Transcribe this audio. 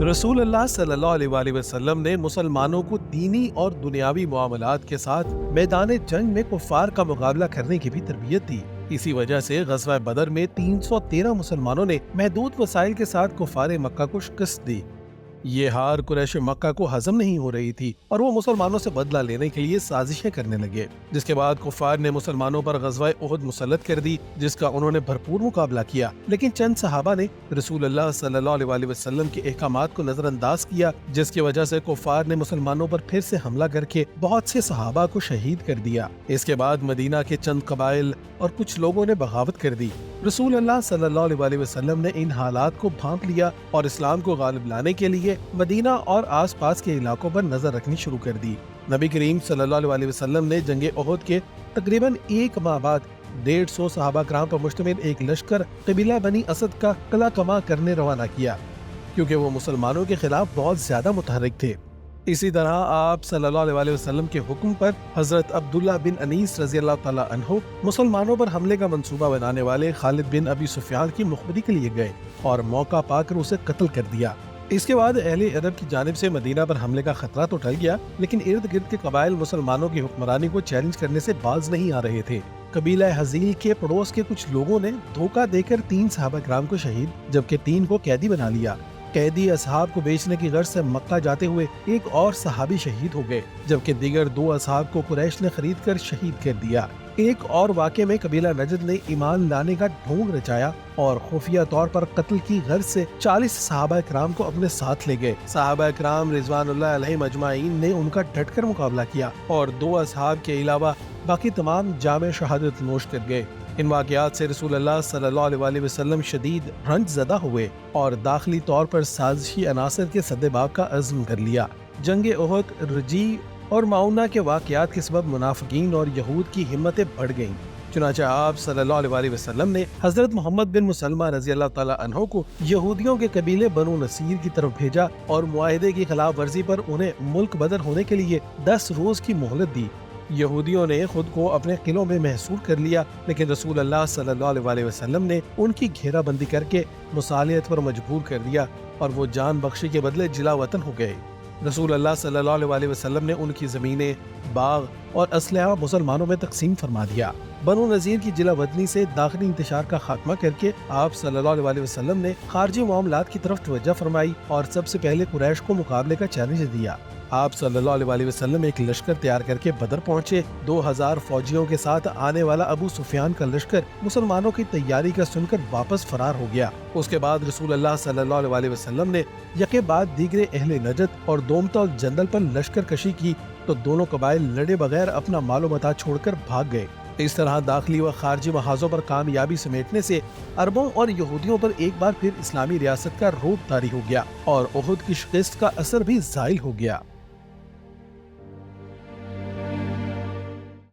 रसूल अल्लाह सल्लल्लाहु अलैहि वसल्लम ने मुसलमानों को दीनी और दुनियावी मामलात के साथ मैदान जंग में कुफार का मुकाबला करने की भी तरबियत दी। इसी वजह से ग़ज़वा बदर में 313 मुसलमानों ने महदूद वसाइल के साथ कुफार मक्का को शिकस्त दी। ये हार कुरैश मक्का को हजम नहीं हो रही थी और वो मुसलमानों से बदला लेने के लिए साजिशें करने लगे, जिसके बाद कुफार ने मुसलमानों पर ग़ज़वा उहद मुसल्लत कर दी, जिसका उन्होंने भरपूर मुकाबला किया। लेकिन चंद सहाबा ने रसूल अल्लाह सल्लल्लाहु अलैहि वसल्लम के अहकामात को नजरअंदाज किया, जिसकी वजह से कुफार ने मुसलमानों पर फिर से हमला करके बहुत से सहाबा को शहीद कर दिया। इसके बाद मदीना के चंद कबाइल और कुछ लोगों ने बगावत कर दी। रसूल अल्लाह सल्लल्लाहु अलैहि वसल्लम ने इन हालात को भांप लिया और इस्लाम को गालिब लाने के लिए मदीना और आसपास के इलाकों पर नजर रखनी शुरू कर दी। नबी करीम सल्लल्लाहु अलैहि वसल्लम ने जंगे उहद के तकरीबन एक माह बाद 150 सहाबा कराम पर मुश्तमिल एक लश्कर कबीला बनी असद का कला कमा करने रवाना किया, क्योंकि वो मुसलमानों के खिलाफ बहुत ज्यादा मुतहर्रिक थे। इसी तरह आप सल्लल्लाहु अलैहि वसल्लम के हुक्म पर हजरत अब्दुल्ला बिन अनीस रज़ी अल्लाह तआला अन्हु मुसलमानों पर हमले का मंसूबा बनाने वाले खालिद बिन अबी सुफियान की मुखबरी के लिए गए और मौका पाकर उसे कत्ल कर दिया। इसके बाद अहले अरब की जानिब से मदीना पर हमले का खतरा तो टल गया, लेकिन इर्द गिर्द के कबाइल मुसलमानों की हुक्मरानी को चैलेंज करने से बाज नहीं आ रहे थे। कबीला हजील के पड़ोस के कुछ लोगों ने धोखा देकर 3 सहाबा कराम को शहीद जबकि 3 को कैदी बना लिया। कैदी असहाब को बेचने की गर्ज से मक्का जाते हुए एक और सहाबी शहीद हो गए, जबकि दीगर 2 असहाब को कुरैश ने खरीद कर शहीद कर दिया। एक और वाक़े में कबीला नजद ने ईमान लाने का ढोंग रचाया और खुफिया तौर पर कत्ल की गर्ज से 40 सहाबा कराम को अपने साथ ले गए। सहाबा कराम रिजवानुल्लाह अलैहिम अजमाइन ने उनका डटकर मुकाबला किया और 2 असहाब के अलावा बाकी तमाम जामे शहादत नोश कर गए। इन वाक़यात से रसूल अल्लाह सल्लल्लाहु अलैहि वसल्लम शदीद रंज ज़दा हुए और दाखिली तौर पर साजिशी अनासर के सद्देबाब का अज़्म कर लिया। जंगे उहद, रजी और माउना के वाक़यात के सबब मुनाफिकीन और यहूद की हिम्मतें बढ़ गईं। चुनांचे आप सल्लल्लाहु अलैहि वसल्लम ने हजरत मोहम्मद बिन मुसलमा रज़ी अल्लाह तआला अन्हु को यहूदियों के कबीले बनु नसीर की तरफ भेजा और मुआहिदे की खिलाफ वर्जी पर उन्हें मुल्क बदर होने के लिए 10 रोज की मोहलत दी। यहूदियों ने खुद को अपने किलों में महसूर कर लिया, लेकिन रसूल अल्लाह सल्लल्लाहु अलैहि वसल्लम ने उनकी घेराबंदी करके मुसालियत पर मजबूर कर दिया और वो जान बख्शी के बदले जिला वतन हो गए। रसूल अल्लाह सल्लल्लाहु अलैहि वसल्लम ने उनकी ज़मीनें, बाग और असलहा मुसलमानों में तकसीम फरमा दिया। बनु नज़ीर की जिला वतनी से दाखिली इंतशार का खात्मा करके आप सल्लल्लाहु अलैहि वसल्लम ने खारजी मामलात की तरफ तवज्जो फरमाई और सबसे पहले कुरैश को मुकाबले का चैलेंज दिया। आप सल्लल्लाहु अलैहि वसल्लम एक लश्कर तैयार करके बदर पहुंचे। 2000 फौजियों के साथ आने वाला अबू सुफियान का लश्कर मुसलमानों की तैयारी का सुनकर वापस फरार हो गया। उसके बाद रसूल अल्लाह सल्लल्लाहु अलैहि वसल्लम ने यके बाद दीगरे अहले नजद और दोमता और जंदल पर लश्कर कशी की तो दोनों कबाइल लड़े बगैर अपना मालो मता छोड़कर भाग गए। इस तरह दाखिली व खारजी महाजों पर कामयाबी समेटने से अरबों और यहूदियों पर एक बार फिर इस्लामी रियासत का रोब तारी हो गया और उहद की शिकस्त का असर भी ज़ाइल हो गया।